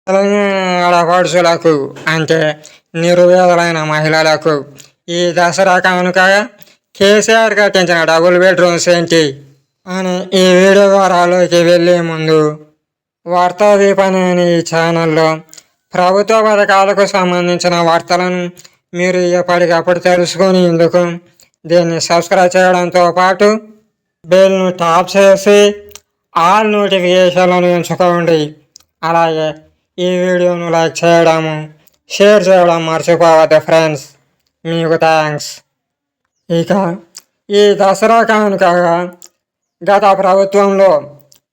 తెలంగాణ ఆడపడుచులకు అంటే నిరుపేదలైన మహిళలకు ఈ దసరా కానుకగా కేసీఆర్ కట్టించిన డబుల్ బెడ్రూమ్స్ ఏంటి అని ఈ వీడియో వివరాల్లోకి వెళ్ళే ముందు వార్తా దీపని అనే ఈ ఛానల్లో ప్రభుత్వ పథకాలకు సంబంధించిన వార్తలను మీరు ఎప్పటికప్పుడు తెలుసుకునేందుకు దీన్ని సబ్స్క్రైబ్ చేయడంతో పాటు బెల్ను టాప్ చేసి ఆల్ నోటిఫికేషన్లను ఎంచుకోండి. అలాగే ఈ వీడియోను లైక్ చేయడము షేర్ చేయడం మర్చిపోవద్దు ఫ్రెండ్స్. మీకు థ్యాంక్స్. ఇక ఈ దసరా కానుకగా గత ప్రభుత్వంలో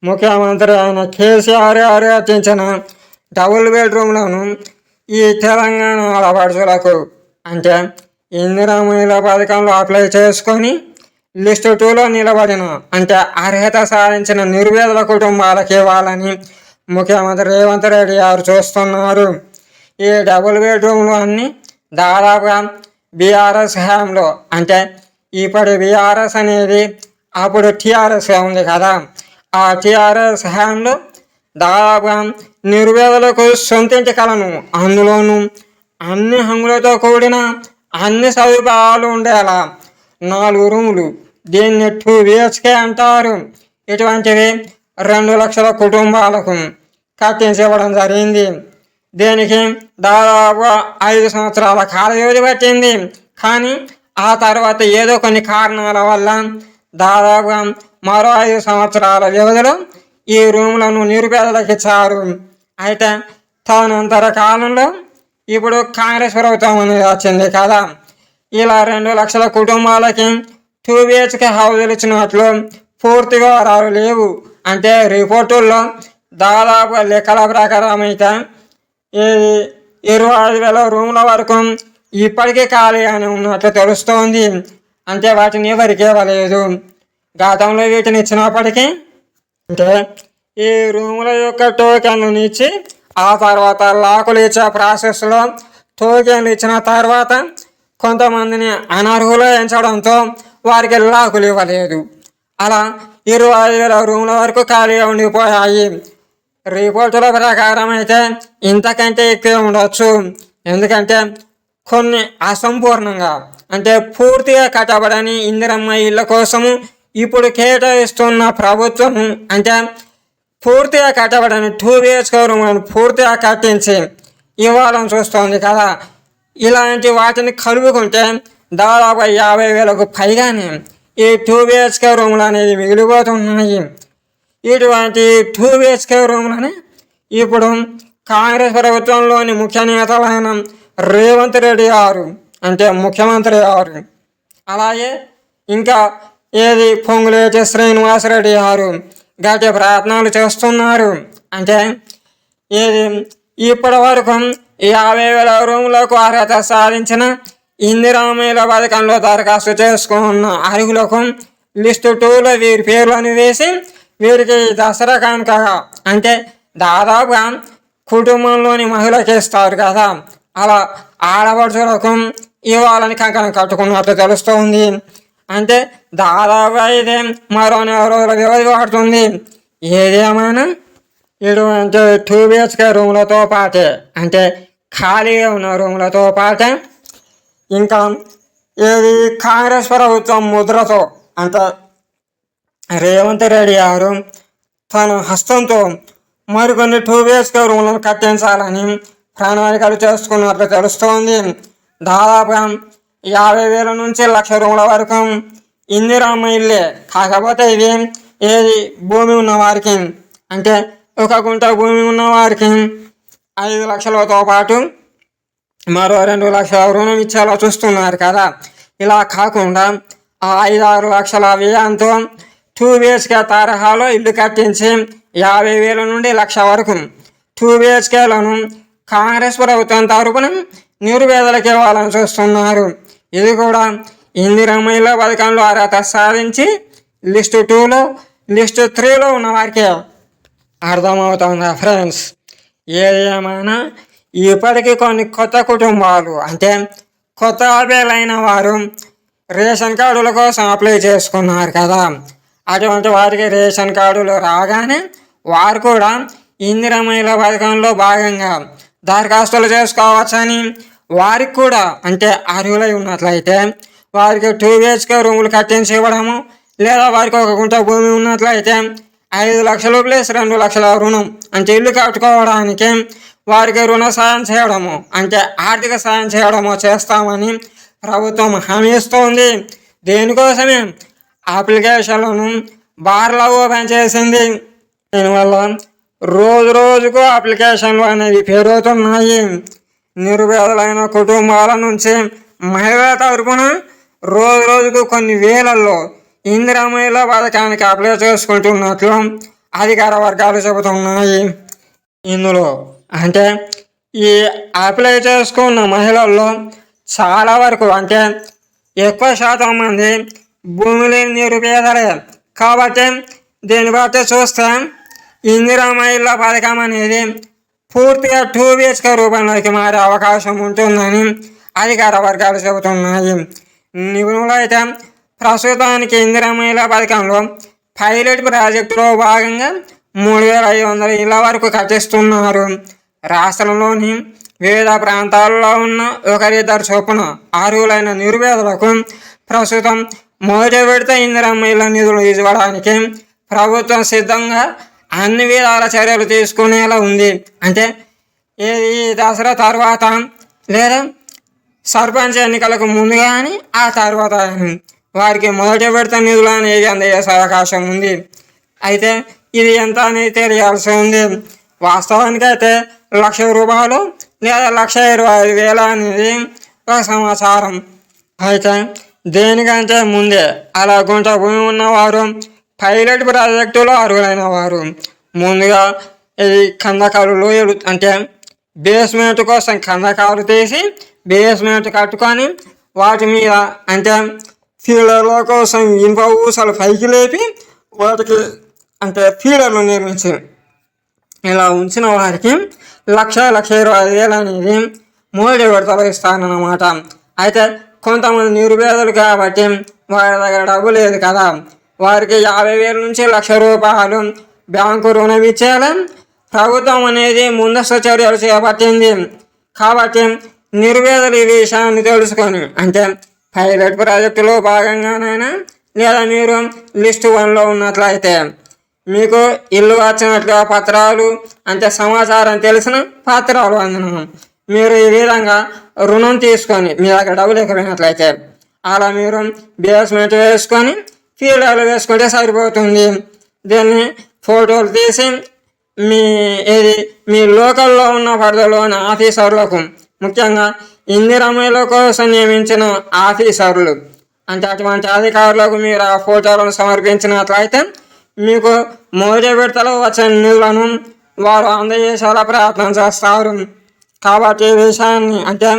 ముఖ్యమంత్రి అయిన కేసీఆర్ గారు రచించిన డబుల్ బెడ్రూమ్లను ఈ తెలంగాణ ఆడపడుచులకు అంటే ఇందిరా మహిళా పథకంలో అప్లై చేసుకొని లిస్టు 2లో నిలబడిన అంటే అర్హత సాధించిన నిరుపేదల కుటుంబాలకు ఇవ్వాలని ముఖ్యమంత్రి రేవంత్ రెడ్డి గారు చూస్తున్నారు. ఈ డబుల్ బెడ్రూమ్లు అన్నీ దాదాపుగా బీఆర్ఎస్ హయాంలో అంటే ఇప్పటి బీఆర్ఎస్ అనేది అప్పుడు టీఆర్ఎస్గా ఉంది కదా, ఆ టీఆర్ఎస్ హయాంలో దాదాపుగా నిరుపేదలకు సొంతింటి కలను, అందులోనూ అన్ని హంగులతో కూడిన అన్ని సదుపాయాలు ఉండేలా 4 రూములు, దీన్ని 2 BHK అంటారు. ఇటువంటివి 2 లక్షల కుటుంబాలకు కట్టించివ్వడం జరిగింది. దీనికి దాదాపుగా 5 సంవత్సరాల కాల వ్యవధి పట్టింది. కానీ ఆ తర్వాత ఏదో కొన్ని కారణాల వల్ల దాదాపుగా మరో 5 సంవత్సరాల వ్యవధిలో ఈ రూములను నిరుపేదలకు ఇచ్చారు. అయితే తదనంతర కాలంలో ఇప్పుడు కాంగ్రెస్ ప్రభుత్వం అనేది వచ్చింది కదా, ఇలా 2 లక్షల కుటుంబాలకి 2 BHK హౌజులు ఇచ్చినట్లు పూర్తి వివరాలు లేవు. అంటే రిపోర్టుల్లో దాదాపు లెక్కల ప్రకారం అయితే 25,000 రూముల వరకు ఇప్పటికీ ఖాళీ అని ఉన్నట్లు తెలుస్తోంది. అంటే వాటిని ఎవరికి ఇవ్వలేదు. గతంలో వీటిని ఇచ్చినప్పటికీ అంటే ఈ రూముల యొక్క టోకెన్లను ఇచ్చి ఆ తర్వాత లాకులు ఇచ్చే ప్రాసెస్లో టోకెన్లు ఇచ్చిన తర్వాత కొంతమందిని అనర్హులు ఎంచడంతో వారికి లాకులు ఇవ్వలేదు. అలా 25,000 రూముల వరకు ఖాళీగా ఉండిపోయాయి. రిపోర్టుల ప్రకారం అయితే ఇంతకంటే ఎక్కువ ఉండొచ్చు. ఎందుకంటే కొన్ని అసంపూర్ణంగా అంటే పూర్తిగా కట్టబడని ఇందిరమ్మ ఇళ్ళ కోసము ఇప్పుడు కేటాయిస్తున్న ప్రభుత్వం అంటే పూర్తిగా కట్టబడని 2 BHK రూములను పూర్తిగా కట్టించి ఇవ్వాలని చూస్తోంది కదా. ఇలాంటి వాటిని కలుపుకుంటే దాదాపు 50,000కు పైగానే ఈ 2 BHK రూములు అనేది మిగిలిపోతున్నాయి. ఇటువంటి 2 BHK రూములని ఇప్పుడు కాంగ్రెస్ ప్రభుత్వంలోని ముఖ్య నేతలైన రేవంత్ రెడ్డి గారు అంటే ముఖ్యమంత్రి గారు, అలాగే ఇంకా పొంగులేటి శ్రీనివాసరెడ్డి గారు గట్టి ప్రయత్నాలు చేస్తున్నారు. అంటే ఇప్పటి వరకు 50,000 రూములకు అర్హత సాధించిన ఇందిరా మహిళా పథకంలో దరఖాస్తు చేసుకున్న అర్హులకు లిస్టు 2లో వీరి పేర్లను వేసి వీరికి దసరా కానుకగా అంటే దాదాపుగా కుటుంబంలోని మహిళకి ఇస్తారు కదా, అలా ఆడపడుచులకు ఇవ్వాలని కంకణం కట్టుకున్నట్లు తెలుస్తుంది. అంటే దాదాపుగా ఇదే మరో 4 రోజుల వ్యవధి పడుతుంది. ఏదేమైనా ఇటువంటి 2 BHK రూములతో పాటే అంటే ఖాళీగా ఉన్న రూములతో పాటే ఇంకా కాంగ్రెస్ ప్రభుత్వం ముద్రతో అంటే రేవంత్ రెడ్డి గారు తన హస్తంతో మరికొన్ని 2 BHK రూములను కట్టించాలని ప్రణాళికలు చేసుకున్నట్లు తెలుస్తోంది. దాదాపుగా 50,000 నుంచి 1,00,000 రూముల వరకు ఇందిరమ్మ ఇల్లే. కాకపోతే ఇది భూమి ఉన్న వారికి అంటే 1 గుంట భూమి ఉన్న వారికి 5 లక్షలతో పాటు మరో 2 లక్షల రుణం ఇచ్చేలా చూస్తున్నారు కదా. ఇలా కాకుండా ఆ 5-6 లక్షల వ్యయంతో 2 BHK తరహాలో ఇల్లు కట్టించి 50,000 నుండి 1,00,000 వరకు 2 BHKలను కాంగ్రెస్ ప్రభుత్వం తరపున నిరుపేదలకు ఇవ్వాలని చూస్తున్నారు. ఇది కూడా ఇందిరమ్మ ఇళ్ళ పథకంలో అర్హత సాధించి లిస్టు 2లో లిస్టు 3లో ఉన్న వారికి అర్థమవుతుందా ఫ్రెండ్స్. ఏదేమైనా ఇప్పటికీ కొన్ని కొత్త కుటుంబాలు అంటే కొత్త అభ్యర్థులైన వారు రేషన్ కార్డుల కోసం అప్లై చేసుకున్నారు కదా, అటువంటి వారికి రేషన్ కార్డులు రాగానే వారు కూడా ఇందిరమ్మ ఇళ్ళ పథకంలో భాగంగా దరఖాస్తులు చేసుకోవచ్చని, వారికి కూడా అంటే అర్హులై ఉన్నట్లయితే వారికి 2 BHK రూములు కట్టించి ఇవ్వడము, లేదా వారికి 1 గుంట భూమి ఉన్నట్లయితే 5 లక్షలు ప్లస్ 2 లక్షల రుణం అంటే ఇల్లు కట్టుకోవడానికి వారికి రుణ సాయం చేయడము అంటే ఆర్థిక సాయం చేయడము చేస్తామని ప్రభుత్వం హామీ ఇస్తోంది. దేనికోసమే అప్లికేషన్లను బార్లా ఓపెన్ చేసింది. దీనివల్ల రోజుకు అప్లికేషన్లు అనేవి పెరుగుతున్నాయి. నిరుపేదలైన కుటుంబాల నుంచి మహిళల తరపున రోజుకు కొన్ని వేలల్లో ఇందిరమ్మ ఇళ్ళ పథకానికి అప్లై చేసుకుంటున్నట్లు అధికార వర్గాలు చెబుతున్నాయి. ఇందులో అంటే ఈ అప్లై చేసుకున్న మహిళల్లో చాలా వరకు అంటే ఎక్కువ శాతం మంది భూమి లేని నిరుపేదలే. కాబట్టి దీన్ని బట్టి చూస్తే ఇందిరమ్మ ఇళ్ళ పథకం అనేది పూర్తిగా 2 BHK రూపంలోకి మారే అవకాశం ఉంటుందని అధికార వర్గాలు చెబుతున్నాయి. నిపుణులు అయితే ప్రస్తుతానికి ఇందిరమ్మ ఇళ్ళ పథకంలో పైలట్ ప్రాజెక్టులో భాగంగా 3,500 ఇళ్ల వరకు కట్టిస్తున్నారు. రాష్ట్రంలోని వివిధ ప్రాంతాల్లో ఉన్న 1-2 చొప్పున అర్హులైన నిరుపేదలకు ప్రస్తుతం మొదటి విడత ఇందిరమ్మ ఇళ్ళ నిధులు ఇవ్వడానికి ప్రభుత్వం సిద్ధంగా అన్ని విధాల చర్యలు తీసుకునేలా ఉంది. అంటే ఈ దసరా తర్వాత లేదా సర్పంచ్ ఎన్నికలకు ముందు కానీ ఆ తర్వాత వారికి మొదటి విడత నిధులు అనేది అందజేసే అవకాశం ఉంది. అయితే ఇది ఎంత అనేది తెలియాల్సి ఉంది. వాస్తవానికి అయితే ₹1,00,000 లేదా ₹1,25,000 అనేది ఒక సమాచారం. అయితే దేనికంటే ముందే అలా గుంట భూమి ఉన్నవారు, పైలట్ ప్రాజెక్టులో అర్హులైన వారు ముందుగా ఇది కందకాలు లోయలు అంటే బేస్మెంట్ కోసం కందకాలు తీసి బేస్మెంట్ కట్టుకొని వాటి మీద అంటే ఫీడర్ల కోసం ఇనుప ఊసలు పైకి లేపి వాటికి అంటే ఫీడర్లు నిర్మించి ఇలా ఉంచిన వారికి ₹1,25,000 అనేది మొదటి విడతలో ఇస్తానన్నమాట. అయితే కొంతమంది నిరుపేదలు కాబట్టి వారి దగ్గర డబ్బు లేదు కదా, వారికి 50,000 నుంచి ₹1,00,000 బ్యాంకు రుణం ఇచ్చేలా ప్రభుత్వం అనేది ముందస్తు చర్యలు చేపట్టింది. కాబట్టి నిరుపేదలు ఈ విషయాన్ని తెలుసుకొని అంటే పైలట్ ప్రాజెక్టులో భాగంగానైనా లేదా మీరు లిస్ట్ 1లో ఉన్నట్లయితే మీకు ఇల్లు వచ్చినట్లుగా పత్రాలు అంటే సమాచారం తెలిసిన పత్రాలు అందిన మీరు ఈ విధంగా రుణం తీసుకొని మీ దగ్గర డబ్బు లేకపోయినట్లయితే అలా మీరు బేస్మెంట్ వేసుకొని ఫీల్డర్లు వేసుకుంటే సరిపోతుంది. దీన్ని ఫోటోలు తీసి మీ లోకల్లో ఉన్న పరిధిలోని ఆఫీసర్లకు ముఖ్యంగా ఇందిరమ్మ ఇళ్ళ కోసం నియమించిన ఆఫీసర్లు అంటే అటువంటి అధికారులకు మీరు ఆ ఫోటోలను సమర్పించినట్లయితే మీకు మొదటి విడతలో వచ్చిన నిధులను వారు అందజేసేలా ప్రయత్నం చేస్తారు. కాబట్టి ఈ విషయాన్ని అంటే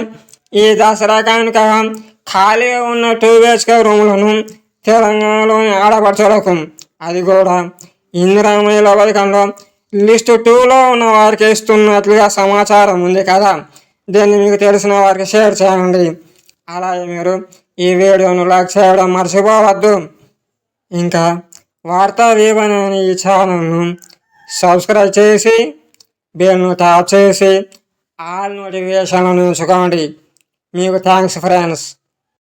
ఈ దసరా కనుక ఖాళీగా ఉన్న 2 BHK రూములను తెలంగాణలోని ఆడపడుచులకు అది కూడా ఇందిరమ్మ ఇళ్ళ పథకంలో లిస్ట్ 2లో ఉన్న వారికి ఇస్తున్నట్లుగా సమాచారం ఉంది కదా, దీన్ని మీకు తెలిసిన వారికి షేర్ చేయండి. అలాగే మీరు ఈ వీడియోను లైక్ చేయడం మర్చిపోవద్దు. ఇంకా వార్తా వీవన్ అనే ఈ ఛానల్ను సబ్స్క్రైబ్ చేసి బెల్ను ట్యాప్ చేసి ఆల్ నోటిఫికేషన్లను ఉంచుకోండి. మీకు థ్యాంక్స్ ఫ్రెండ్స్.